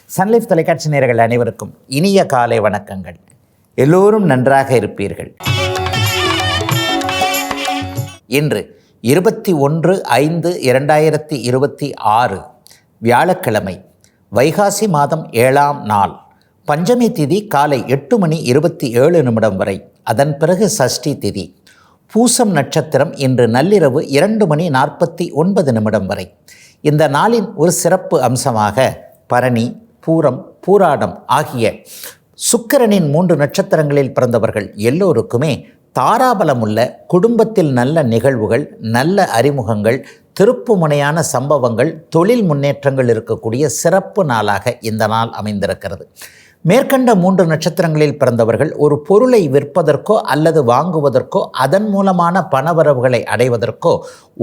Sun Life தொலைக்காட்சி நேயர்கள் அனைவருக்கும் இனிய காலை வணக்கங்கள். எல்லோரும் நன்றாக இருப்பீர்கள். இன்று 21/5/2026 வியாழக்கிழமை, வைகாசி மாதம் 7ஆம் நாள், பஞ்சமி திதி காலை 8:27 வரை. அதன் பிறகு சஷ்டி திதி. பூசம் நட்சத்திரம் இன்று நள்ளிரவு 2:49 வரை. இந்த நாளின் ஒரு சிறப்பு அம்சமாக பரணி, பூரம், பூராடம் ஆகிய சுக்கிரனின் 3 நட்சத்திரங்களில் பிறந்தவர்கள் எல்லோருக்குமே தாராபலமுள்ள குடும்பத்தில் நல்ல நிகழ்வுகள், நல்ல அறிமுகங்கள், திருப்புமுனையான சம்பவங்கள், தொழில் முன்னேற்றங்கள் இருக்கக்கூடிய சிறப்பு நாளாக இந்த நாள் அமைந்திருக்கிறது. மேற்கண்ட 3 நட்சத்திரங்களில் பிறந்தவர்கள் ஒரு பொருளை விற்பதற்கோ அல்லது வாங்குவதற்கோ அதன் மூலமான பணவரவுகளை அடைவதற்கோ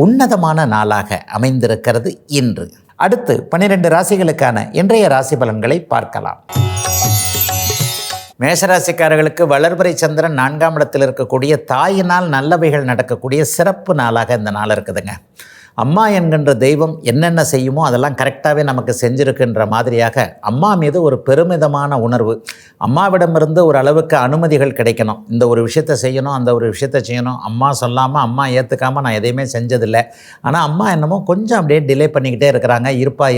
உன்னதமான நாளாக அமைந்திருக்கிறது இன்று. அடுத்து 12 ராசிகளுக்கான இன்றைய ராசி பலன்களை பார்க்கலாம். மேஷராசிக்காரர்களுக்கு வளர்பிறை சந்திரன் 4ஆம் இடத்தில் இருக்கக்கூடிய தாயினால் நல்லவைகள் நடக்கக்கூடிய சிறப்பு நாளாக இந்த நாள் இருக்குதுங்க. அம்மா என்கின்ற தெய்வம் என்னென்ன செய்யுமோ அதெல்லாம் கரெக்டாகவே நமக்கு செஞ்சுருக்குன்ற மாதிரியாக அம்மா மீது ஒரு பெருமிதமான உணர்வு. அம்மாவிடமிருந்து ஒரு அளவுக்கு அனுமதிகள் கிடைக்கணும். இந்த ஒரு விஷயத்தை செய்யணும், அந்த ஒரு விஷயத்தை செய்யணும். அம்மா சொல்லாமல், அம்மா ஏற்றுக்காமல் நான் எதையுமே செஞ்சதில்லை. ஆனால் அம்மா என்னமோ கொஞ்சம் அப்படியே டிலே பண்ணிக்கிட்டே இருக்கிறாங்க,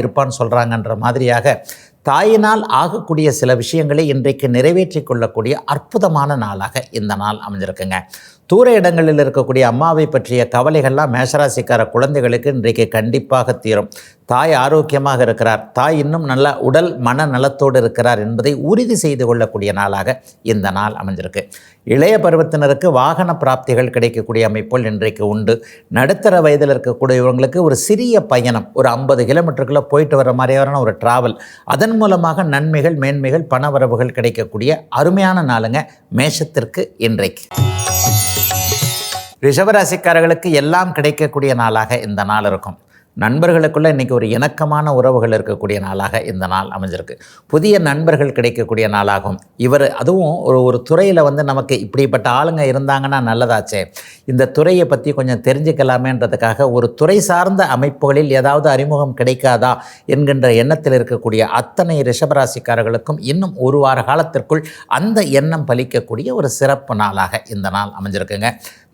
இருப்பான்னு சொல்கிறாங்கன்ற மாதிரியாக தாயினால் ஆகக்கூடிய சில விஷயங்களை இன்றைக்கு நிறைவேற்றி கொள்ளக்கூடிய அற்புதமான நாளாக இந்த நாள் அமைஞ்சிருக்குங்க. தூர இடங்களில் இருக்கக்கூடிய அம்மாவை பற்றிய கவலைகள்லாம் மேஷராசிக்கார குழந்தைகளுக்கு இன்றைக்கு கண்டிப்பாக தீரும். தாய் ஆரோக்கியமாக இருக்கிறார், தாய் இன்னும் நல்ல உடல் மன நலத்தோடு இருக்கிறார் என்பதை உறுதி செய்து கொள்ளக்கூடிய நாளாக இந்த நாள் அமைஞ்சிருக்கு. இளைய பருவத்தினருக்கு வாகன பிராப்திகள் கிடைக்கக்கூடிய அமைப்புகள் இன்றைக்கு உண்டு. நடுத்தர வயதில் இருக்கக்கூடியவங்களுக்கு ஒரு சிறிய பயணம், ஒரு 50 கிலோமீட்டருக்குள்ளே போயிட்டு வர மாதிரியான ஒரு டிராவல், அதன் மூலமாக நன்மைகள், மேன்மைகள், பணவரவுகள் கிடைக்கக்கூடிய அருமையான நாளுங்க மேஷத்திற்கு இன்றைக்கு. ரிஷபராசிக்காரர்களுக்கு எல்லாம் கிடைக்கக்கூடிய நாளாக இந்த நாள் இருக்கும். நண்பர்களுக்குள்ளே இன்றைக்கி ஒரு இணக்கமான உறவுகள் இருக்கக்கூடிய நாளாக இந்த நாள் அமைஞ்சிருக்கு. புதிய நண்பர்கள் கிடைக்கக்கூடிய நாளாகும். அதுவும் ஒரு துறையில் நமக்கு இப்படிப்பட்ட ஆளுங்க இருந்தாங்கன்னா நல்லதாச்சே, இந்த துறையை பற்றி கொஞ்சம் தெரிஞ்சுக்கலாமேன்றதுக்காக ஒரு துறை சார்ந்த அமைப்புகளில் ஏதாவது அறிமுகம் கிடைக்காதா என்கின்ற எண்ணத்தில் இருக்கக்கூடிய அத்தனை ரிஷபராசிக்காரர்களுக்கும் இன்னும் ஒரு வார காலத்திற்குள் அந்த எண்ணம் பலிக்கக்கூடிய ஒரு சிறப்பு நாளாக இந்த நாள் அமைஞ்சிருக்குங்க.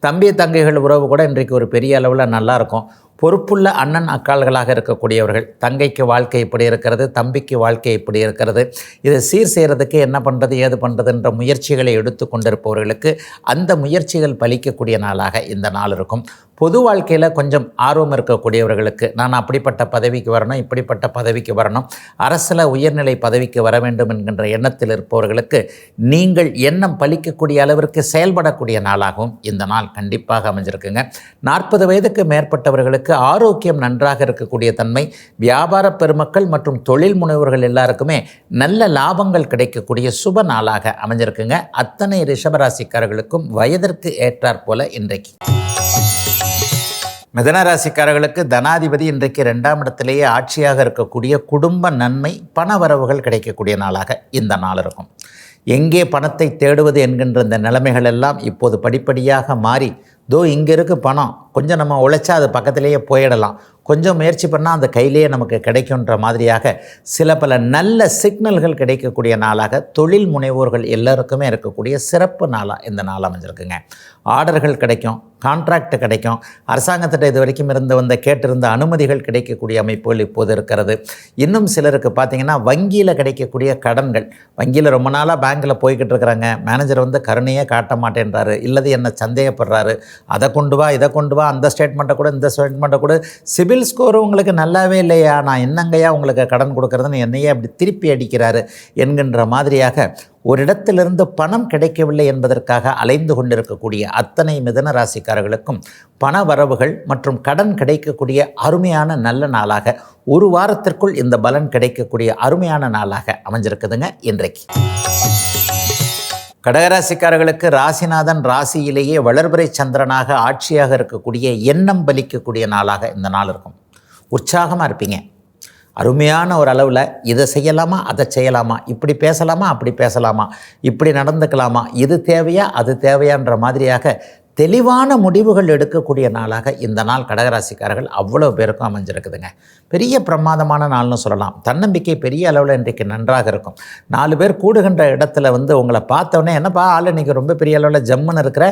தம்பி தங்கைகள் உறவு கூட இன்றைக்கு ஒரு பெரிய அளவில் நல்லாயிருக்கும். பொறுப்புள்ள அண்ணன் அக்கால்களாக இருக்கக்கூடியவர்கள், தங்கைக்கு வாழ்க்கை இப்படி இருக்கிறது, தம்பிக்கு வாழ்க்கை இப்படி இருக்கிறது, இதை சீர் செய்கிறதுக்கு என்ன பண்ணுறது ஏது பண்ணுறதுன்ற முயற்சிகளை எடுத்து கொண்டிருப்பவர்களுக்கு அந்த முயற்சிகள் பலிக்கக்கூடிய நாளாக இந்த நாள் இருக்கும். பொது வாழ்க்கையில் கொஞ்சம் ஆர்வம் இருக்கக்கூடியவர்களுக்கு நான் அப்படிப்பட்ட பதவிக்கு வரணும், இப்படிப்பட்ட பதவிக்கு வரணும், அரசில் உயர்நிலை பதவிக்கு வர வேண்டும் என்கின்ற எண்ணத்தில் இருப்பவர்களுக்கு நீங்கள் எண்ணம் பலிக்கக்கூடிய அளவிற்கு செயல்படக்கூடிய நாளாகவும் இந்த நாள் கண்டிப்பாக அமைஞ்சிருக்குங்க. 40 வயதுக்கு மேற்பட்டவர்களுக்கு ஆரோக்கியம் நன்றாக இருக்கக்கூடிய தன்மை, வியாபார பெருமக்கள் மற்றும் தொழில் முனைவர்கள் எல்லாருக்குமே நல்ல லாபங்கள் கிடைக்கக்கூடிய சுப நாளாக அமைஞ்சிருக்குங்க. அத்தனை ரிஷபராசிக்காரர்களுக்கும் வயதிற்கு ஏற்றாற் போல இன்றைக்கு. மிதனராசிக்காரர்களுக்கு தனாதிபதி இன்றைக்கு 2ஆம் இடத்திலேயே ஆட்சியாக இருக்கக்கூடிய குடும்ப நன்மை, பண வரவுகள் கிடைக்கக்கூடிய நாளாக இந்த நாள் இருக்கும். எங்கே பணத்தை தேடுவது என்கின்ற இந்த நிலைமைகள் எல்லாம் இப்போது படிப்படியாக மாறி, இங்கே இருக்குது பணம், கொஞ்சம் நம்ம உழைச்சா அது பக்கத்திலேயே போயிடலாம், கொஞ்சம் முயற்சி பண்ணால் அந்த கையிலேயே நமக்கு கிடைக்குன்ற மாதிரியாக சில பல நல்ல சிக்னல்கள் கிடைக்கக்கூடிய நாளாக தொழில் முனைவோர்கள் எல்லாருக்குமே இருக்கக்கூடிய சிறப்பு நாளாக இந்த நாள் அமைஞ்சிருக்குங்க. ஆர்டர்கள் கிடைக்கும், கான்ட்ராக்ட் கிடைக்கும், அரசாங்கத்திட்ட இது வரைக்கும் கேட்டிருந்த அனுமதிகள் கிடைக்கக்கூடிய அமைப்புகள் இப்போது இருக்கிறது. இன்னும் சிலருக்கு பார்த்திங்கன்னா வங்கியில் கிடைக்கக்கூடிய கடன்கள், வங்கியில் ரொம்ப நாளாக பேங்க்கில் போய்கிட்டு இருக்கிறாங்க, மேனேஜர் கருணையே காட்ட மாட்டேன்றாரு, இல்லது என்ன சந்தேகப்படுறாரு, அதை கொண்டு வா இதை கொண்டு வா, அந்த ஸ்டேட்மெண்ட்டை கூட இந்த ஸ்டேட்மெண்ட்டை கூட, சிபில் ஸ்கோர் உங்களுக்கு நல்லாவே இல்லையா, நான் என்னங்கய்யா உங்களுக்கு கடன் கொடுக்கறதுன்னு என்னையே அப்படி திருப்பி அடிக்கிறாரு என்கின்ற மாதிரியாக ஒரு இடத்திலிருந்து பணம் கிடைக்கவில்லை என்பதற்காக அலைந்து கொண்டிருக்கக்கூடிய அத்தனை மிதன ராசிக்காரர்களுக்கும் பண வரவுகள் மற்றும் கடன் கிடைக்கக்கூடிய அருமையான நல்ல நாளாக ஒரு வாரத்திற்குள் இந்த பலன் கிடைக்கக்கூடிய அருமையான நாளாக அமைஞ்சிருக்குதுங்க இன்றைக்கு. கடகராசிக்காரர்களுக்கு ராசிநாதன் ராசியிலேயே வளர்பிறை சந்திரனாக ஆட்சியாக இருக்கக்கூடிய எண்ணம் பலிக்கக்கூடிய நாளாக இந்த நாள் இருக்கும். உற்சாகமாக இருப்பீங்க. அருமையான ஒரு அளவில் இதை செய்யலாமா அதை செய்யலாமா, இப்படி பேசலாமா அப்படி பேசலாமா, இப்படி நடந்துக்கலாமா, இது தேவையா அது தேவையான்ற மாதிரியாக தெளிவான முடிவுகள் எடுக்கக்கூடிய நாளாக இந்த நாள் கடகராசிக்காரர்கள் அவ்வளோ பேருக்கும் அமைஞ்சிருக்குதுங்க. பெரிய பிரமாதமான நாள்னு சொல்லலாம். தன்னம்பிக்கை பெரிய அளவில் இன்றைக்கு நன்றாக இருக்கும். 4 பேர் கூடுகின்ற இடத்துல உங்களை பார்த்தோன்னே, என்னப்பா ஆள் இன்றைக்கி ரொம்ப பெரிய அளவில் ஜம்முன்னு இருக்கிற,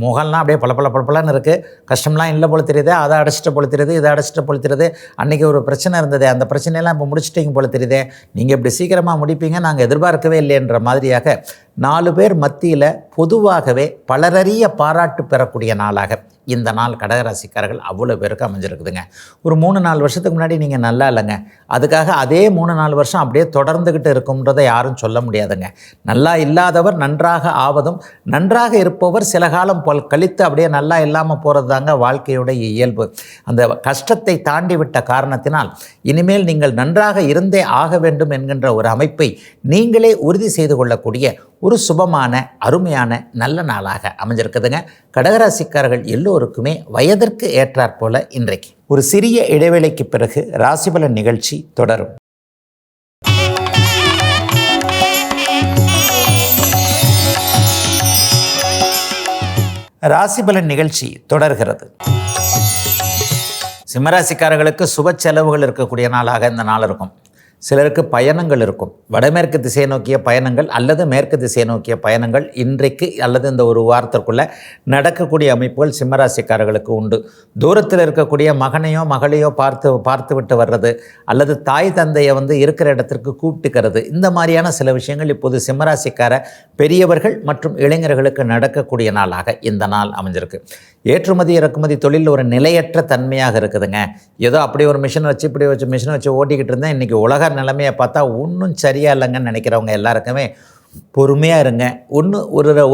முகம்லாம் அப்படியே பளபளன்னு இருக்குது, கஷ்டம்லாம் இல்லை போல தெரியுது, அதை அடைச்சிட்டு போல தெரியுது, இதை அடைச்சிட்டு போல தெரியுது, அன்றைக்கி ஒரு பிரச்சனை இருந்தது, அந்த பிரச்சனையெல்லாம் இப்போ முடிச்சிட்டிங்க போல தெரியுது, நீங்கள் இப்படி சீக்கிரமாக முடிப்பீங்க, நாங்கள் எதிர்பார்க்கவே இல்லைன்ற மாதிரியாக 4 பேர் மத்தியில் பொதுவாகவே பலரறிய பாராட்டு பெறக்கூடிய நாளாக இந்த நாள் கடகராசிக்காரர்கள் அவ்வளோ பேருக்கு அமைஞ்சிருக்குதுங்க. ஒரு 3-4 வருஷத்துக்கு முன்னாடி நீங்கள் நல்லா இல்லைங்க, அதுக்காக அதே 3-4 வருஷம் அப்படியே தொடர்ந்துக்கிட்டு இருக்கும்ன்றதை யாரும் சொல்ல முடியாதுங்க. நல்லா இல்லாதவர் நன்றாக ஆவதும், நன்றாக இருப்பவர் சில காலம் கழித்து அப்படியே நல்லா இல்லாமல் போகிறது தாங்க வாழ்க்கையுடைய இயல்பு. அந்த கஷ்டத்தை தாண்டி விட்ட காரணத்தினால் இனிமேல் நீங்கள் நன்றாக இருந்தே ஆக வேண்டும் என்கின்ற ஒரு அமைப்பை நீங்களே உறுதி செய்து கொள்ளக்கூடிய ஒரு சுபமான அருமையான நல்ல நாளாக அமைஞ்சிருக்குதுங்க. கடகராசிக்காரர்கள் எல்லோருக்குமே வயதிற்கு ஏற்றாற்போல இன்றைக்கு ஒரு சிறிய இடைவேளைக்கு பிறகு ராசிபலன் நிகழ்ச்சி தொடரும். ராசிபலன் நிகழ்ச்சி தொடர்கிறது. சிம்மராசிக்காரர்களுக்கு சுப செலவுகள் இருக்கக்கூடிய நாளாக இந்த நாள் இருக்கும். சிலருக்கு பயணங்கள் இருக்கும். வடமேற்கு திசை நோக்கிய பயணங்கள் அல்லது மேற்கு திசை நோக்கிய பயணங்கள் இன்றைக்கு அல்லது இந்த ஒரு வாரத்திற்குள்ளே நடக்கக்கூடிய அமைப்புகள் சிம்மராசிக்காரர்களுக்கு உண்டு. தூரத்தில் இருக்கக்கூடிய மகனையோ மகளையோ பார்த்து விட்டு வர்றது, அல்லது தாய் தந்தையை இருக்கிற இடத்திற்கு கூப்பிட்டுக்கிறது, இந்த மாதிரியான சில விஷயங்கள் இப்போது சிம்மராசிக்கார பெரியவர்கள் மற்றும் இளைஞர்களுக்கு நடக்கக்கூடிய நாளாக இந்த நாள் அமைஞ்சிருக்கு. ஏற்றுமதி இறக்குமதி தொழில் ஒரு நிலையற்ற தன்மையாக இருக்குதுங்க. ஏதோ அப்படி ஒரு மிஷினை வச்சு இப்படி வச்சு மிஷினை வச்சு ஓட்டிக்கிட்டு இருந்தேன், இன்றைக்கி உலக நிலைமையை பார்த்தா ஒன்றும் சரியா இல்லைங்கன்னு நினைக்கிறவங்க எல்லாருக்குமே பொறுமையாக இருங்க.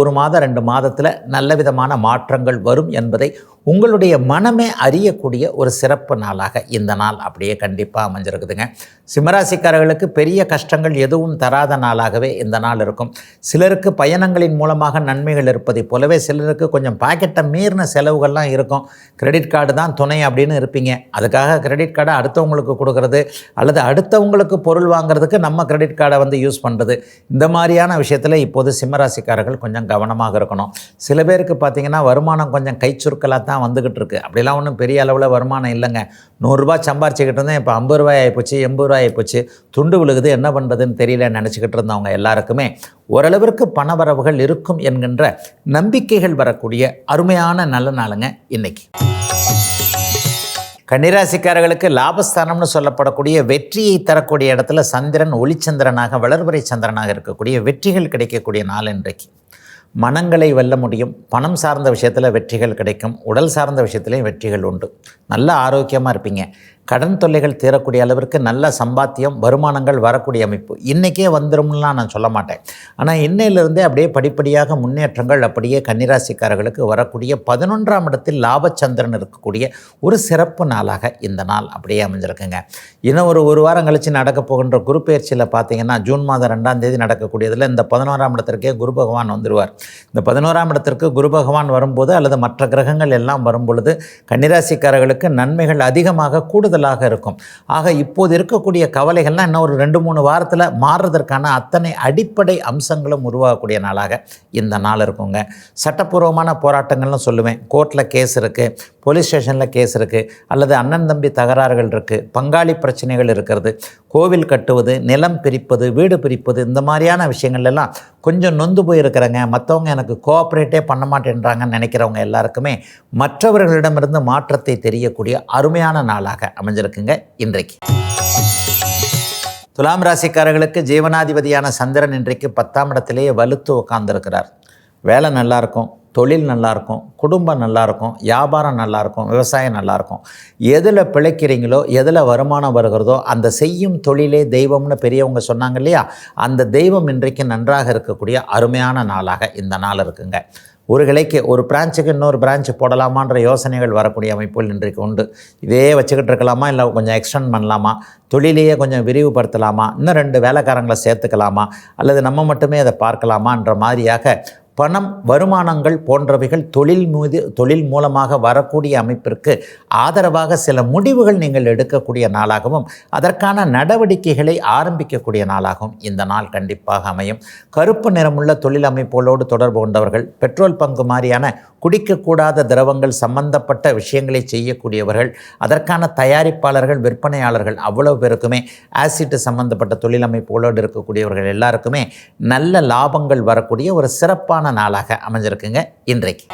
ஒரு மாதம் 2 மாதத்தில் நல்ல விதமான மாற்றங்கள் வரும் என்பதை உங்களுடைய மனமே அறியக்கூடிய ஒரு சிறப்பு நாளாக இந்த நாள் அப்படியே கண்டிப்பாக அமைஞ்சிருக்குதுங்க. சிம்மராசிக்காரர்களுக்கு பெரிய கஷ்டங்கள் எதுவும் தராத நாளாகவே இந்த நாள் இருக்கும். சிலருக்கு பயணங்களின் மூலமாக நன்மைகள் இருப்பதை போலவே சிலருக்கு கொஞ்சம் பாக்கெட்டை மீறின செலவுகள்லாம் இருக்கும். கிரெடிட் கார்டு தான் துணை அப்படின்னு இருப்பீங்க. அதுக்காக கிரெடிட் கார்டை அடுத்தவங்களுக்கு கொடுக்கறது அல்லது அடுத்தவங்களுக்கு பொருள் வாங்குறதுக்கு நம்ம கிரெடிட் கார்டை யூஸ் பண்ணுறது, இந்த மாதிரியான விஷயத்தில் இப்போது சிம்மராசிக்காரர்கள் கொஞ்சம் கவனமாக இருக்கணும். சில பேருக்கு பார்த்திங்கன்னா வருமானம் கொஞ்சம் கை சுருக்கலாக தான் வந்துக்கிட்டு இருக்குது. அப்படிலாம் ஒன்றும் பெரிய அளவில் வருமானம் இல்லைங்க. 100 ரூபா சம்பாரிச்சிக்கிட்டு இருந்தேன், இப்போ 50 ரூபாய் ஆகிப்போச்சு, 80 ரூபாய் ஆகிப்போச்சு, துண்டு விழுகுது, என்ன பண்ணுறதுன்னு தெரியல நினச்சிக்கிட்டு இருந்தவங்க எல்லாருக்குமே ஓரளவிற்கு பணவரவுகள் இருக்கும் என்கின்ற நம்பிக்கைகள் வரக்கூடிய அருமையான நல்ல நாளுங்க இன்னைக்கு. கன்னிராசிக்காரர்களுக்கு லாபஸ்தானம்னு சொல்லப்படக்கூடிய வெற்றியை தரக்கூடிய இடத்துல சந்திரன் ஒளிச்சந்திரனாக வளர்வரை சந்திரனாக இருக்கக்கூடிய வெற்றிகள் கிடைக்கக்கூடிய நாள் இன்றைக்கு. மனங்களை வெல்ல முடியும். பணம் சார்ந்த விஷயத்தில் வெற்றிகள் கிடைக்கும். உடல் சார்ந்த விஷயத்துலேயும் வெற்றிகள் உண்டு. நல்ல ஆரோக்கியமாக இருப்பீங்க. கடன் தொல்லைகள் தீரக்கூடிய அளவிற்கு நல்ல சம்பாத்தியம் வருமானங்கள் வரக்கூடிய அமைப்பு இன்றைக்கே வந்துடும்லாம் நான் சொல்ல மாட்டேன். ஆனால் இன்னையிலிருந்தே அப்படியே படிப்படியாக முன்னேற்றங்கள் அப்படியே கன்னிராசிக்காரர்களுக்கு வரக்கூடிய 11ஆம் இடத்தில் லாபச்சந்திரன் இருக்கக்கூடிய ஒரு சிறப்பு நாளாக இந்த நாள் அப்படியே அமைஞ்சிருக்குங்க. இன்னும் ஒரு வாரம் கழித்து நடக்க போகின்ற குரு பயிற்சியில் பார்த்தீங்கன்னா ஜூன் மாதம் 2ஆம் தேதி நடக்கக்கூடியதில் இந்த 11ஆம் இடத்திற்கே குரு பகவான் வந்துடுவார். இந்த 11ஆம் இடத்திற்கு குரு பகவான் வரும்போது அல்லது மற்ற கிரகங்கள் எல்லாம் வரும்பொழுது கன்னிராசிக்காரர்களுக்கு நன்மைகள் அதிகமாக கூடுதலாக இருக்கும். ஆக இப்போது இருக்கக்கூடிய கவலைகள்லாம் இன்னும் ஒரு 2-3 வாரத்தில் மாறுறதற்கான அத்தனை அடிப்படை அம்சங்களும் உருவாகக்கூடிய நாளாக இந்த நாள் இருக்குங்க. சட்டப்பூர்வமான போராட்டங்கள்னு சொல்லுவேன். கோர்ட்டில் கேஸ் இருக்குது, போலீஸ் ஸ்டேஷனில் கேஸ் இருக்குது, அல்லது அண்ணன் தம்பி தகராறுகள் இருக்குது, பங்காளி பிரச்சனைகள் இருக்கிறது, கோவில் கட்டுவது, நிலம் பிரிப்பது, வீடு பிரிப்பது, இந்த மாதிரியான விஷயங்கள் எல்லாம் கொஞ்சம் நொந்து போயிருக்கிறேங்க. மற்றவங்க எனக்கு கோஆப்ரேட்டே பண்ண மாட்டேன்றாங்கன்னு நினைக்கிறவங்க எல்லாருக்குமே மற்றவர்களிடமிருந்து மாற்றத்தை தெரியக்கூடிய அருமையான நாளாக அமைஞ்சிருக்குங்க இன்றைக்கு. துலாம் ராசிக்காரர்களுக்கு ஜீவனாதிபதியான சந்திரன் இன்றைக்கு 10ஆம் இடத்திலேயே வலுத்து உட்கார்ந்துருக்கிறார். வேலை நல்லாயிருக்கும், தொழில் நல்லாயிருக்கும், குடும்பம் நல்லாயிருக்கும், வியாபாரம் நல்லாயிருக்கும், விவசாயம் நல்லாயிருக்கும். எதில் பிழைக்கிறீங்களோ, எதில் வருமானம் வருகிறதோ அந்த செய்யும் தொழிலே தெய்வம்னு பெரியவங்க சொன்னாங்க இல்லையா, அந்த தெய்வம் இன்றைக்கு நன்றாக இருக்கக்கூடிய அருமையான நாளாக இந்த நாள் இருக்குங்க. ஒரு கிளைக்கு ஒரு பிரான்ச்சுக்கு இன்னொரு பிரான்ச்சு போடலாமான்ற யோசனைகள் வரக்கூடிய அமைப்புகள் இன்றைக்கு உண்டு. இதே வச்சுக்கிட்டு இருக்கலாமா, இல்லை கொஞ்சம் எக்ஸ்டெண்ட் பண்ணலாமா, தொழிலையே கொஞ்சம் விரிவுபடுத்தலாமா, இன்னும் 2 வேலைக்காரங்களை சேர்த்துக்கலாமா, அல்லது நம்ம மட்டுமே அதை பார்க்கலாமான்ற மாதிரியாக பணம், வருமானங்கள் போன்றவைகள் தொழில் மூலமாக வரக்கூடிய அமைப்பிற்கு ஆதரவாக சில முடிவுகள் நீங்கள் எடுக்கக்கூடிய நாளாகவும் அதற்கான நடவடிக்கைகளை ஆரம்பிக்கக்கூடிய நாளாகவும் இந்த நாள் கண்டிப்பாக அமையும். கருப்பு நிறமுள்ள தொழில் அமைப்புகளோடு தொடர்பு கொண்டவர்கள், பெட்ரோல் பங்கு மாதிரியான குடிக்கக்கூடாத திரவங்கள் சம்பந்தப்பட்ட விஷயங்களை செய்யக்கூடியவர்கள், அதற்கான தயாரிப்பாளர்கள், விற்பனையாளர்கள் அவ்வளவு பேருக்குமே, ஆசிட் சம்பந்தப்பட்ட தொழில் அமைப்புகளோடு இருக்கக்கூடியவர்கள் எல்லாருக்குமே நல்ல லாபங்கள் வரக்கூடிய ஒரு சிறப்பான நாளாக அமைஞ்சிருக்குங்க இன்றைக்கு.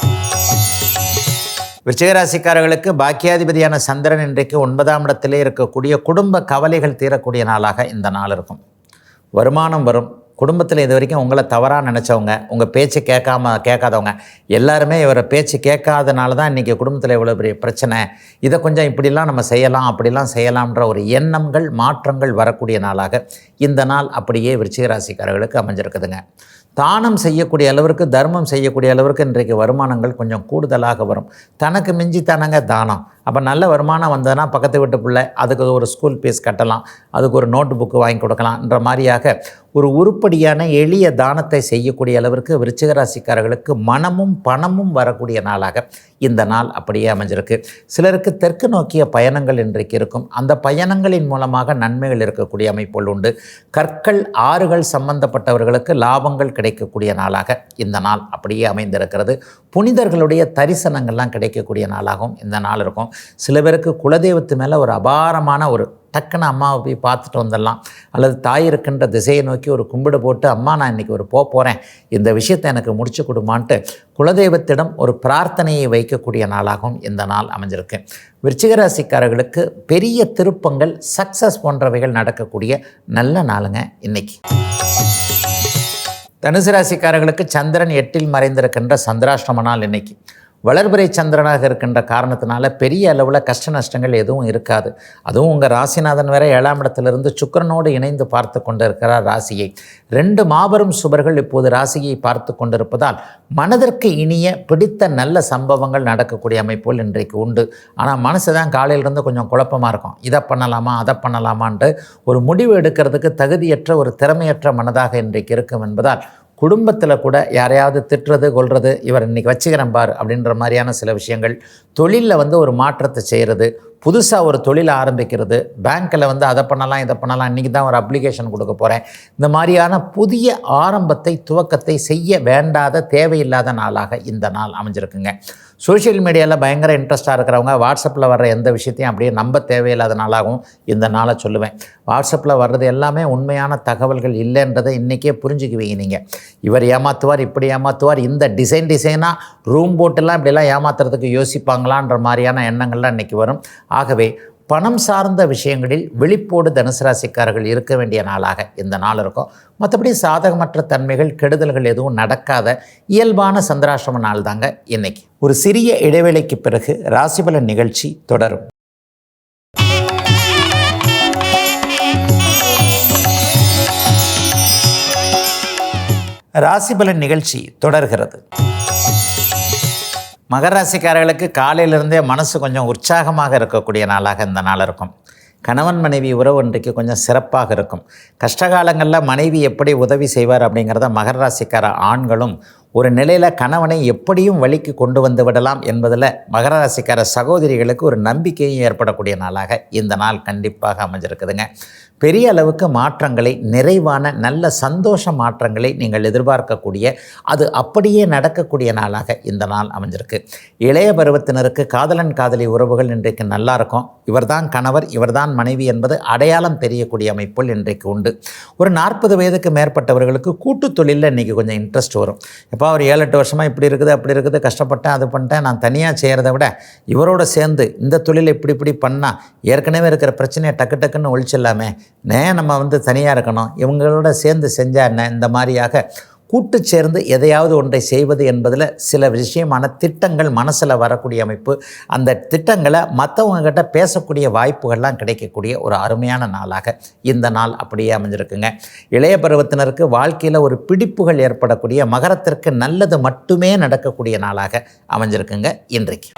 விருச்சிகராசிக்காரர்களுக்கு பாக்கியாதிபதியான சந்திரன் இன்றைக்கு 9ஆம் இடத்திலே இருக்கக்கூடிய குடும்ப கவலைகள் தீரக்கூடிய நாளாக இந்த நாள் இருக்கும். வருமானம் வரும். குடும்பத்தில் இது வரைக்கும் உங்களை தவறாக நினச்சவங்க, உங்கள் பேச்சு கேட்காதவங்க எல்லாருமே இவரை பேச்சு கேட்காதனால தான் இன்றைக்கி குடும்பத்தில் இவ்வளோ பெரிய பிரச்சனை, இதை கொஞ்சம் இப்படிலாம் நம்ம செய்யலாம் அப்படிலாம் செய்யலாம்ன்ற ஒரு எண்ணங்கள், மாற்றங்கள் வரக்கூடிய நாளாக இந்த நாள் அப்படியே விருச்சிகராசிக்காரர்களுக்கு அமைஞ்சிருக்குதுங்க. தானம் செய்யக்கூடிய அளவிற்கு, தர்மம் செய்யக்கூடிய அளவிற்கு இன்றைக்கு வருமானங்கள் கொஞ்சம் கூடுதலாக வரும். தனக்கு மிஞ்சி தானங்க தானம். அப்போ நல்ல வருமானம் வந்ததுன்னா பக்கத்து வீட்டு பிள்ளை அதுக்கு ஒரு ஸ்கூல் ஃபீஸ் கட்டலாம், அதுக்கு ஒரு நோட்டு புக்கு வாங்கி கொடுக்கலாம்ன்ற மாதிரியாக ஒரு உருப்படியான எளிய தானத்தை செய்யக்கூடிய அளவிற்கு விருச்சிகராசிக்காரர்களுக்கு மனமும் பணமும் வரக்கூடிய நாளாக இந்த நாள் அப்படியே அமைஞ்சிருக்கு. சிலருக்கு தெற்கு நோக்கிய பயணங்கள் இன்றைக்கு இருக்கும். அந்த பயணங்களின் மூலமாக நன்மைகள் இருக்கக்கூடிய அமைப்புகள் உண்டு. கற்கள், ஆறுகள் சம்பந்தப்பட்டவர்களுக்கு லாபங்கள் கிடைக்கக்கூடிய நாளாக இந்த நாள் அப்படியே அமைந்திருக்கிறது. புனிதர்களுடைய தரிசனங்கள்லாம் கிடைக்கக்கூடிய நாளாகவும் இந்த நாள் இருக்கும். சில பேருக்கு குலதெய்வத்து மேலே ஒரு அபாரமான ஒரு டக்குன்னு அம்மாவை போய் பார்த்துட்டு வந்துடலாம், அல்லது தாய் இருக்கின்ற திசையை நோக்கி ஒரு கும்பிடு போட்டு, அம்மா நான் இன்றைக்கி ஒரு போகிறேன், இந்த விஷயத்தை எனக்கு முடிச்சு கொடுமான்ட்டு குலதெய்வத்திடம் ஒரு பிரார்த்தனையை வைக்கக்கூடிய நாளாகவும் இந்த நாள் அமைஞ்சிருக்கு. விருச்சிகராசிக்காரர்களுக்கு பெரிய திருப்பங்கள், சக்ஸஸ் போன்றவைகள் நடக்கக்கூடிய நல்ல நாளுங்க இன்னைக்கு. தனுசு ராசிக்காரர்களுக்கு சந்திரன் 8இல் மறைந்திருக்கின்ற சந்திராஷ்டம நாள் இன்னைக்கு. வளர்பிறை சந்திரனாக இருக்கின்ற காரணத்தினால பெரிய அளவில் கஷ்ட நஷ்டங்கள் எதுவும் இருக்காது. அதுவும் உங்கள் ராசிநாதன் வேற 7ஆம் இடத்திலிருந்து சுக்கிரனோடு இணைந்து பார்த்து கொண்டு இருக்கிறார் ராசியை. 2 மாபெரும் சுபர்கள் இப்போது ராசியை பார்த்து கொண்டிருப்பதால் மனதிற்கு இனிய பிடித்த நல்ல சம்பவங்கள் நடக்கக்கூடிய அமைப்புகள் இன்றைக்கு உண்டு. ஆனால் மனசு தான் காலையிலிருந்து கொஞ்சம் குழப்பமாக இருக்கும். இதை பண்ணலாமா அதை பண்ணலாமான்ட்டு ஒரு முடிவு எடுக்கிறதுக்கு தகுதியற்ற ஒரு திறமையற்ற மனதாக இன்றைக்கு இருக்கும் என்பதால் குடும்பத்தில் கூட யாரையாவது திட்டுறது, கொள்வது, இவர் இன்றைக்கி வச்சுக்கிறேன் பார் அப்படின்ற மாதிரியான சில விஷயங்கள், தொழிலில் ஒரு மாற்றத்தை செய்கிறது, புதுசாக ஒரு தொழிலை ஆரம்பிக்கிறது, பேங்க்கில் அதை பண்ணலாம் இதை பண்ணலாம், இன்றைக்கி தான் ஒரு அப்ளிகேஷன் கொடுக்க போகிறேன், இந்த மாதிரியான புதிய ஆரம்பத்தை, துவக்கத்தை செய்ய வேண்டாத தேவையில்லாத நாளாக இந்த நாள் அமைஞ்சிருக்குங்க. சோஷியல் மீடியாவில் பயங்கர இன்ட்ரெஸ்ட்டாக இருக்கிறவங்க வாட்ஸ்அப்பில் வர்ற எந்த விஷயத்தையும் அப்படியே நம்ப தேவையில்லாத நாளாகவும் இந்த நாளை சொல்லுவேன். வாட்ஸ்அப்பில் வர்றது எல்லாமே உண்மையான தகவல்கள் இல்லைன்றதை இன்றைக்கே புரிஞ்சுக்குவீங்க. நீங்கள் இவர் ஏமாற்றுவார், இப்படி ஏமாற்றுவார், இந்த டிசைனாக ரூம் போட்டெல்லாம் இப்படிலாம் ஏமாத்துறதுக்கு யோசிப்பாங்களான்ற மாதிரியான எண்ணங்கள்லாம் இன்றைக்கி வரும். ஆகவே பணம் சார்ந்த விஷயங்களில் விழிப்போடு தனுசு ராசிக்காரர்கள் இருக்க வேண்டிய நாளாக இந்த நாள் இருக்கும். மற்றபடி சாதகமற்ற தன்மைகள், கெடுதல்கள் எதுவும் நடக்காத இயல்பான சந்திராஷ்டம நாள் தாங்க இன்னைக்கு. ஒரு சிறிய இடைவேளைக்கு பிறகு ராசிபலன் நிகழ்ச்சி தொடரும். ராசிபலன் நிகழ்ச்சி தொடர்கிறது. மகர ராசிக்காரர்களுக்கு காலையிலிருந்தே மனசு கொஞ்சம் உற்சாகமாக இருக்கக்கூடிய நாளாக இந்த நாள் இருக்கும். கணவன் மனைவி உறவு இன்றைக்கு கொஞ்சம் சிறப்பாக இருக்கும். கஷ்டகாலங்களில் மனைவி எப்படி உதவி செய்வார் அப்படிங்கிறத மகர ராசிக்கார ஆண்களும் ஒரு நிலையில் கணவனை எப்படியும் வழிக்கு கொண்டு வந்து விடலாம் என்பதில் மகர ராசிக்கார சகோதரிகளுக்கு ஒரு நம்பிக்கையும் ஏற்படக்கூடிய நாளாக இந்த நாள் கண்டிப்பாக அமைஞ்சிருக்குதுங்க. பெரிய அளவுக்கு மாற்றங்களை, நிறைவான நல்ல சந்தோஷ மாற்றங்களை நீங்கள் எதிர்பார்க்கக்கூடிய, அது அப்படியே நடக்கக்கூடிய நாளாக இந்த நாள் அமைஞ்சிருக்கு. இளைய பருவத்தினருக்கு காதலன் காதலி உறவுகள் இன்றைக்கு நல்லா இருக்கும். இவர்தான் கணவர், இவர்தான் மனைவி என்பது அடையாளம் தெரியக்கூடிய அமைப்புகள் இன்றைக்கு உண்டு. ஒரு 40 வயதுக்கு மேற்பட்டவர்களுக்கு கூட்டு தொழிலில் இன்றைக்கி கொஞ்சம் இன்ட்ரெஸ்ட் வரும். இப்போ ஒரு 7-8 வருஷமாக இப்படி இருக்குது அப்படி இருக்குது, கஷ்டப்பட்டேன், அது பண்ணிட்டேன், நான் தனியாக செய்கிறத விட இவரோட சேர்ந்து இந்த தொழிலை இப்படி பண்ணால் ஏற்கனவே இருக்கிற பிரச்சனையை டக்குன்னு ஒழிச்சிடலாமே, நம்ம தனியாக இருக்கணும், இவங்களோட சேர்ந்து செஞ்சா என்ன, இந்த மாதிரியாக கூட்டு சேர்ந்து எதையாவது ஒன்றை செய்வது என்பதில் சில விஷயமான திட்டங்கள் மனசில் வரக்கூடிய அமைப்பு. அந்த திட்டங்களை மற்றவங்ககிட்ட பேசக்கூடிய வாய்ப்புகள்லாம் கிடைக்கக்கூடிய ஒரு அருமையான நாளாக இந்த நாள் அப்படியே அமைஞ்சிருக்குங்க. இளைய பருவத்தினருக்கு வாழ்க்கையில் ஒரு பிடிப்புகள் ஏற்படக்கூடிய, மகரத்திற்கு நல்லது மட்டுமே நடக்கக்கூடிய நாளாக அமைஞ்சிருக்குங்க இன்றைக்கு.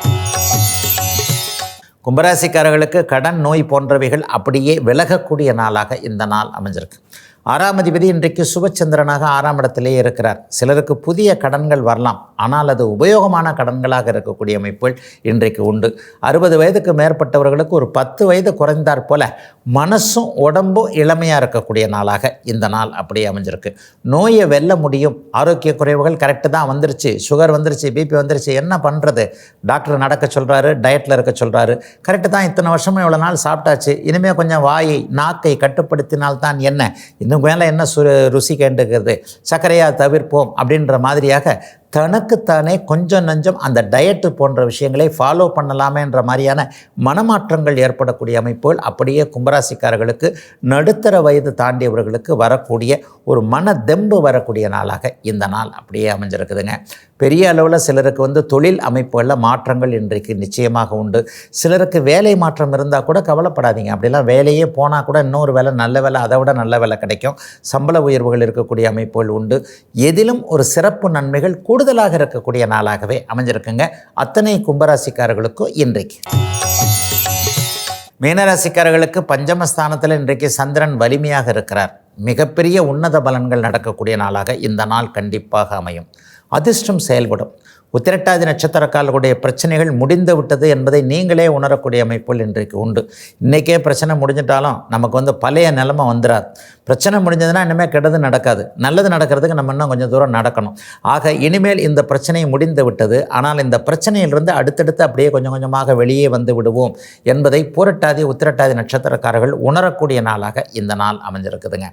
கும்பராசிக்காரர்களுக்கு கடன், நோய் போன்றவைகள் அப்படியே விலகக்கூடிய நாளாக இந்த நாள் அமைஞ்சிருக்கு. 6ஆம் அதிபதி இன்றைக்கு சுபச்சந்திரனாக 6ஆம் இடத்திலேயே இருக்கிறார். சிலருக்கு புதிய கடன்கள் வரலாம், ஆனால் அது உபயோகமான கடன்களாக இருக்கக்கூடிய அமைப்புகள் இன்றைக்கு உண்டு. 60 வயதுக்கு மேற்பட்டவர்களுக்கு ஒரு 10 வயது குறைந்தாற் போல மனசும் உடம்பும் இளமையாக இருக்கக்கூடிய நாளாக இந்த நாள் அப்படியே அமைஞ்சிருக்கு. நோயை வெல்ல முடியும். ஆரோக்கிய குறைவுகள் கரெக்டு தான், வந்துருச்சு, சுகர் வந்துருச்சு, பிபி வந்துருச்சு, என்ன பண்ணுறது, டாக்டர் நடக்க சொல்கிறாரு, டயட்டில் இருக்க சொல்கிறாரு, கரெக்டு தான், இத்தனை வருஷமும் இவ்வளோ நாள் சாப்பிட்டாச்சு, இனிமேல் கொஞ்சம் வாயை நாக்கை கட்டுப்படுத்தினால்தான் என்ன, இன்னும் மேலே என்ன ருசி கேண்டுக்கிறது, சர்க்கரையாக தவிர்ப்போம் அப்படின்ற மாதிரியாக தனக்குத்தானே கொஞ்சம் நஞ்சம் அந்த டயட்டு போன்ற விஷயங்களை ஃபாலோ பண்ணலாமேன்ற மாதிரியான மனமாற்றங்கள் ஏற்படக்கூடிய அமைப்புகள் அப்படியே கும்பராசிக்காரர்களுக்கு நடுத்தர வயது தாண்டியவர்களுக்கு வரக்கூடிய ஒரு மன தெம்பு வரக்கூடிய நாளாக இந்த நாள் அப்படியே அமைஞ்சிருக்குதுங்க. பெரிய அளவில் சிலருக்கு தொழில் அமைப்புகளில் மாற்றங்கள் இன்றைக்கு நிச்சயமாக உண்டு. சிலருக்கு வேலை மாற்றம் இருந்தால் கூட கவலைப்படாதீங்க. அப்படிலாம் வேலையே போனால் கூட இன்னொரு வேலை, நல்ல வேலை, அதை விட நல்ல வேலை கிடைக்கும். சம்பள உயர்வுகள் இருக்கக்கூடிய அமைப்புகள் உண்டு. எதிலும் ஒரு சிறப்பு நன்மைகள் கூடுதலாக இருக்கக்கூடிய நாளாகவே அமைஞ்சிருக்குங்க அத்தனை கும்பராசிக்காரர்களுக்கும் இன்றைக்கு. மீனராசிக்காரர்களுக்கு பஞ்சமஸ்தானத்தில் இன்றைக்கு சந்திரன் வலிமையாக இருக்கிறார். மிகப்பெரிய உன்னத பலன்கள் நடக்கக்கூடிய நாளாக இந்த நாள் கண்டிப்பாக அமையும். அதிர்ஷ்டம் செயல்படும். உத்திரட்டாதி நட்சத்திரக்காரர்களுடைய பிரச்சனைகள் முடிந்து விட்டது என்பதை நீங்களே உணரக்கூடிய அமைப்புகள் இன்றைக்கு உண்டு. இன்றைக்கே பிரச்சனை முடிஞ்சிட்டாலும் நமக்கு பழைய நிலைமை வந்துடாது. பிரச்சனை முடிஞ்சதுன்னா இனிமேல் கெட்டது நடக்காது. நல்லது நடக்கிறதுக்கு நம்ம இன்னும் கொஞ்சம் தூரம் நடக்கணும். ஆக இனிமேல் இந்த பிரச்சனை முடிந்து விட்டது, ஆனால் இந்த பிரச்சனையிலிருந்து அடுத்தடுத்து அப்படியே கொஞ்சம் கொஞ்சமாக வெளியே வந்து விடுவோம் என்பதை பூரட்டாதி உத்திரட்டாதி நட்சத்திரக்காரர்கள் உணரக்கூடிய நாளாக இந்த நாள் அமைஞ்சிருக்குதுங்க.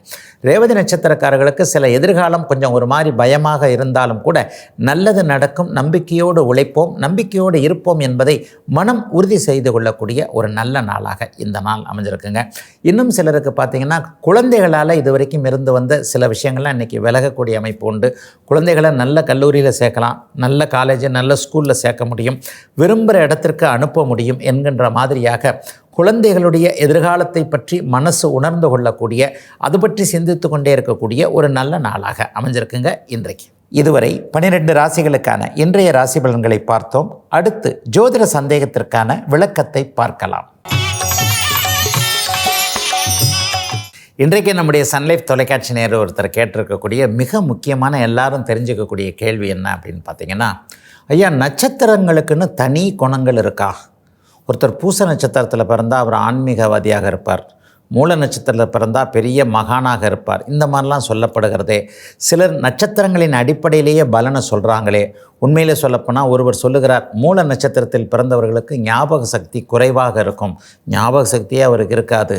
ரேவதி நட்சத்திரக்காரர்களுக்கு சில எதிர்காலம் கொஞ்சம் ஒரு மாதிரி பயமாக இருந்தாலும் கூட நல்லது நடக்கும், நம்பிக்கையோடு உழைப்போம், நம்பிக்கையோடு இருப்போம் என்பதை மனம் உறுதி செய்து கொள்ளக்கூடிய ஒரு நல்ல நாளாக இந்த நாள் அமைஞ்சிருக்குங்க. இன்னும் சிலருக்கு பார்த்திங்கன்னா குழந்தைகளால் இதுவரைக்கும் இருந்து வந்த சில விஷயங்கள்லாம் இன்றைக்கி விலகக்கூடிய அமைப்பு உண்டு. குழந்தைகளை நல்ல கல்லூரியில் சேர்க்கலாம், நல்ல காலேஜ், நல்ல ஸ்கூலில் சேர்க்க முடியும், விரும்புகிற இடத்திற்கு அனுப்ப முடியும் என்கின்ற மாதிரியாக குழந்தைகளுடைய எதிர்காலத்தை பற்றி மனசு உணர்ந்து கொள்ளக்கூடிய, அது பற்றி சிந்தித்து கொண்டே இருக்கக்கூடிய ஒரு நல்ல நாளாக அமைஞ்சிருக்குங்க இன்றைக்கு. இதுவரை 12 ராசிகளுக்கான இன்றைய ராசி பலன்களை பார்த்தோம். அடுத்து ஜோதிட சந்தேகத்திற்கான விளக்கத்தை பார்க்கலாம். இன்றைக்கு நம்முடைய சன்லைஃப் தொலைக்காட்சி நேயர் ஒருத்தர் கேட்டிருக்கக்கூடிய மிக முக்கியமான எல்லாரும் தெரிஞ்சுக்கக்கூடிய கேள்வி என்ன அப்படின்னு பார்த்தீங்கன்னா, ஐயா நட்சத்திரங்களுக்குன்னு தனி குணங்கள் இருக்கா? ஒருத்தர் பூச நட்சத்திரத்தில் பிறந்தால் அவர் ஆன்மீகவாதியாக இருப்பார், மூல நட்சத்திரத்தில் பிறந்தால் பெரிய மகானாக இருப்பார், இந்த மாதிரிலாம் சொல்லப்படுகிறதே. சிலர் நட்சத்திரங்களின் அடிப்படையிலேயே பலனை சொல்கிறாங்களே. உண்மையிலே சொல்லப்போனால் ஒருவர் சொல்லுகிறார், மூல நட்சத்திரத்தில் பிறந்தவர்களுக்கு ஞாபக சக்தி குறைவாக இருக்கும், ஞாபக சக்தியே அவருக்கு இருக்காது.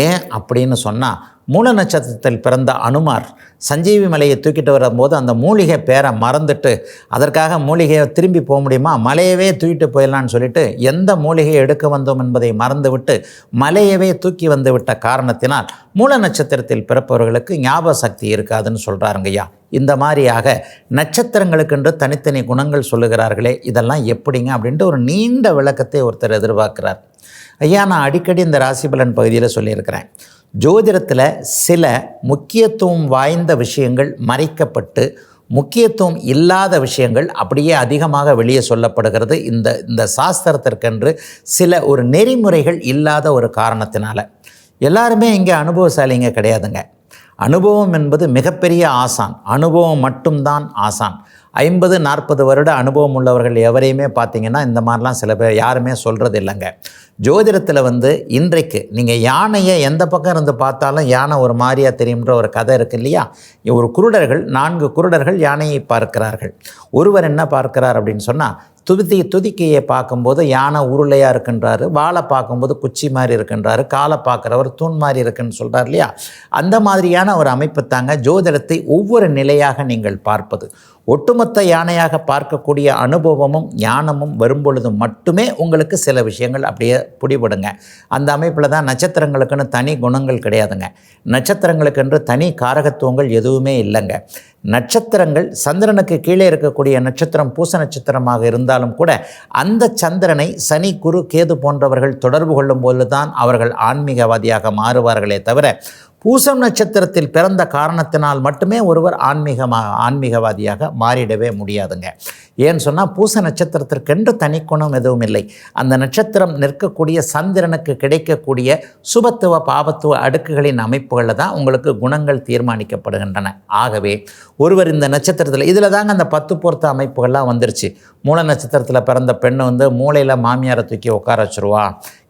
ஏன் அப்படின்னு சொன்னால், மூல நட்சத்திரத்தில் பிறந்த அனுமார் சஞ்சீவி மலையை தூக்கிட்டு வரும்போது அந்த மூலிகை பேரை மறந்துட்டு, அதற்காக மூலிகையை திரும்பி போக முடியுமா, மலையவே தூக்கிட்டு போயிடலான்னு சொல்லிட்டு எந்த மூலிகையை எடுக்க வந்தோம் என்பதை மறந்துவிட்டு மலையவே தூக்கி வந்து விட்ட காரணத்தினால் மூல நட்சத்திரத்தில் பிறப்பவர்களுக்கு ஞாபக சக்தி இருக்காதுன்னு சொல்கிறாருங்கய்யா. இந்த மாதிரியாக நட்சத்திரங்களுக்கென்று தனித்தனி குணங்கள் சொல்லுகிறார்களே, இதெல்லாம் எப்படிங்க அப்படின்ட்டு ஒரு நீண்ட விளக்கத்தை ஒருத்தர் எதிர்பார்க்கிறார். ஐயா, நான் அடிக்கடி இந்த ராசிபலன் பகுதியில் சொல்லியிருக்கிறேன், ஜோதிடத்தில் சில முக்கியத்துவம் வாய்ந்த விஷயங்கள் மறைக்கப்பட்டு முக்கியத்துவம் இல்லாத விஷயங்கள் அப்படியே அதிகமாக வெளியே சொல்லப்படுகிறது. இந்த சாஸ்திரத்திற்கென்று சில ஒரு நெறிமுறைகள் இல்லாத ஒரு காரணத்தினால. எல்லாருமே இங்கே அனுபவசாலிங்க கிடையாதுங்க. அனுபவம் என்பது மிகப்பெரிய ஆசான். அனுபவம் மட்டும்தான் ஆசான். 50-40 வருட அனுபவம் உள்ளவர்கள் எவரையுமே பார்த்திங்கன்னா இந்த மாதிரிலாம் சில பேர் யாருமே சொல்கிறது இல்லைங்க. ஜோதிடத்தில் இன்றைக்கு நீங்கள் யானையை எந்த பக்கம் இருந்து பார்த்தாலும் யானை ஒரு மாதிரியாக தெரியுன்ற ஒரு கதை இருக்குது இல்லையா? ஒரு குருடர்கள் 4 குருடர்கள் யானையை பார்க்கிறார்கள். ஒருவர் என்ன பார்க்கிறார் அப்படின்னு சொன்னால், துதிக்கையை பார்க்கும்போது யானை உருளையாக இருக்குன்றாரு, வாழை பார்க்கும்போது குச்சி மாதிரி இருக்குன்றாரு, காலை பார்க்குறவர் தூண் மாதிரி இருக்குன்னு சொல்கிறார் இல்லையா? அந்த மாதிரியான ஒரு அமைப்பு தாங்க ஜோதிடத்தை ஒவ்வொரு நிலையாக நீங்கள் பார்ப்பது. ஒட்டுமொத்த யானையாக பார்க்கக்கூடிய அனுபவமும் ஞானமும் வரும்பொழுது மட்டுமே உங்களுக்கு சில விஷயங்கள் அப்படியே பிடிபடுங்க. அந்த அமைப்பில் தான் நட்சத்திரங்களுக்குன்னு தனி குணங்கள் கிடையாதுங்க. நட்சத்திரங்களுக்கென்று தனி காரகத்துவங்கள் எதுவுமே இல்லைங்க. நட்சத்திரங்கள் சந்திரனுக்கு கீழே இருக்கக்கூடிய நட்சத்திரம் பூச நட்சத்திரமாக இருந்தாலும் கூட அந்த சந்திரனை சனி, குரு, கேது போன்றவர்கள் தொடர்பு கொள்ளும் போது தான் அவர்கள் ஆன்மீகவாதியாக மாறுவார்களே தவிர, பூசம் நட்சத்திரத்தில் பிறந்த காரணத்தினால் மட்டுமே ஒருவர் ஆன்மீகவாதியாக மாறிடவே முடியாதுங்க. ஏன்னு சொன்னால் பூச நட்சத்திரத்திற்கென்று தனிக்குணம் எதுவும் இல்லை. அந்த நட்சத்திரம் நிற்கக்கூடிய சந்திரனுக்கு கிடைக்கக்கூடிய சுபத்துவ பாபத்துவ அடுக்குகளின் அமைப்புகளில் தான் உங்களுக்கு குணங்கள் தீர்மானிக்கப்படுகின்றன. ஆகவே ஒருவர் இந்த நட்சத்திரத்தில் இதில் தாங்க அந்த 10 பொருத்த அமைப்புகள்லாம் வந்துருச்சு. மூல நட்சத்திரத்தில் பிறந்த பெண் மூளையில் மாமியாரை தூக்கி உட்கார வச்சுருவா,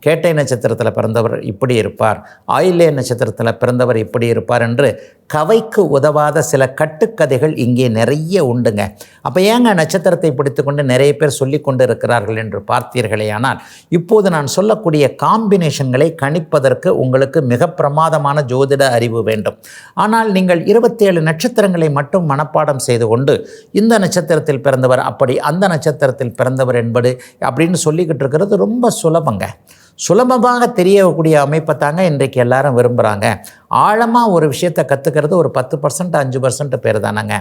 கேட்டை நட்சத்திரத்தில் பிறந்தவர் இப்படி இருப்பார், ஆயில்ய நட்சத்திரத்தில் பிறந்தவர் இப்படி இருப்பார் என்று கவைக்கு உதவாத சில கட்டுக்கதைகள் இங்கே நிறைய உண்டுங்க. அப்போ ஏங்க நட்சத்திரத்தை பிடித்துக்கொண்டு நிறைய பேர் சொல்லி கொண்டு இருக்கிறார்கள் என்று பார்த்தீர்களேயானால், இப்போது நான் சொல்லக்கூடிய காம்பினேஷன்களை கணிப்பதற்கு உங்களுக்கு மிக பிரமாதமான ஜோதிட அறிவு வேண்டும். ஆனால் நீங்கள் 27 நட்சத்திரங்களை மட்டும் மனப்பாடம் செய்து கொண்டு இந்த நட்சத்திரத்தில் பிறந்தவர் அப்படி, அந்த நட்சத்திரத்தில் பிறந்தவர் என்பது அப்படின்னு சொல்லிக்கிட்டு இருக்கிறது ரொம்ப சுலபங்க. சுலபமாக தெரியக்கூடிய அமைப்பை தாங்க இன்றைக்கு எல்லாரும் விரும்புகிறாங்க. ஆழமாக ஒரு விஷயத்தை கற்றுக்கிறது ஒரு 10% 5% பேர் தானங்க.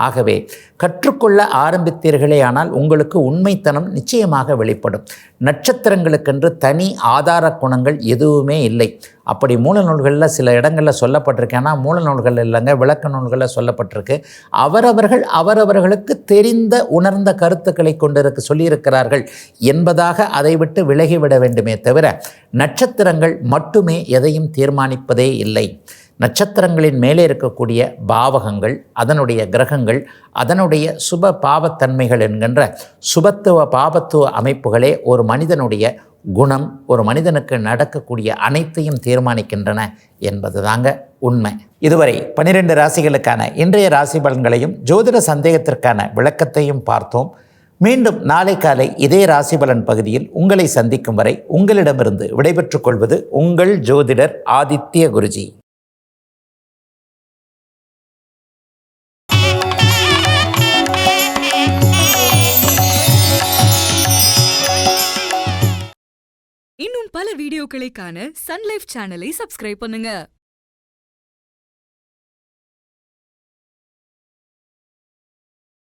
ஆகவே கற்றுக்கொள்ள ஆரம்பித்தீர்களே ஆனால் உங்களுக்கு உண்மைத்தனம் நிச்சயமாக வெளிப்படும். நட்சத்திரங்களுக்கென்று தனி ஆதார குணங்கள் எதுவுமே இல்லை. அப்படி மூல நூல்களில் சில இடங்களில் சொல்லப்பட்டிருக்கேன்னா, மூல நூல்கள் இல்லைங்க, விளக்க நூல்களில் சொல்லப்பட்டிருக்கு. அவரவர்களுக்கு தெரிந்த உணர்ந்த கருத்துக்களை கொண்டிருக்க சொல்லியிருக்கிறார்கள் என்பதாக அதை விட்டு விலகிவிட வேண்டுமே தவிர நட்சத்திரங்கள் மட்டுமே எதையும் தீர்மானிப்பதே இல்லை. நட்சத்திரங்களின் மேலே இருக்கக்கூடிய பாவகங்கள், அதனுடைய கிரகங்கள், அதனுடைய சுப பாவத்தன்மைகள் என்கின்ற சுபத்துவ பாபத்துவ அமைப்புகளே ஒரு மனிதனுடைய குணம், ஒரு மனிதனுக்கு நடக்கக்கூடிய அனைத்தையும் தீர்மானிக்கின்றன என்பது தாங்க உண்மை. இதுவரை 12 ராசிகளுக்கான இன்றைய ராசி பலன்களையும் ஜோதிட சந்தேகத்திற்கான விளக்கத்தையும் பார்த்தோம். மீண்டும் நாளை காலை இதே ராசிபலன் பகுதியில் உங்களை சந்திக்கும் வரை உங்களிடமிருந்து விடைபெற்றுக் கொள்வது உங்கள் ஜோதிடர் ஆதித்ய குருஜி. இன்னும் பல வீடியோக்களை காண சன் லைஃப் சேனலை சப்ஸ்கிரைப் பண்ணுங்க.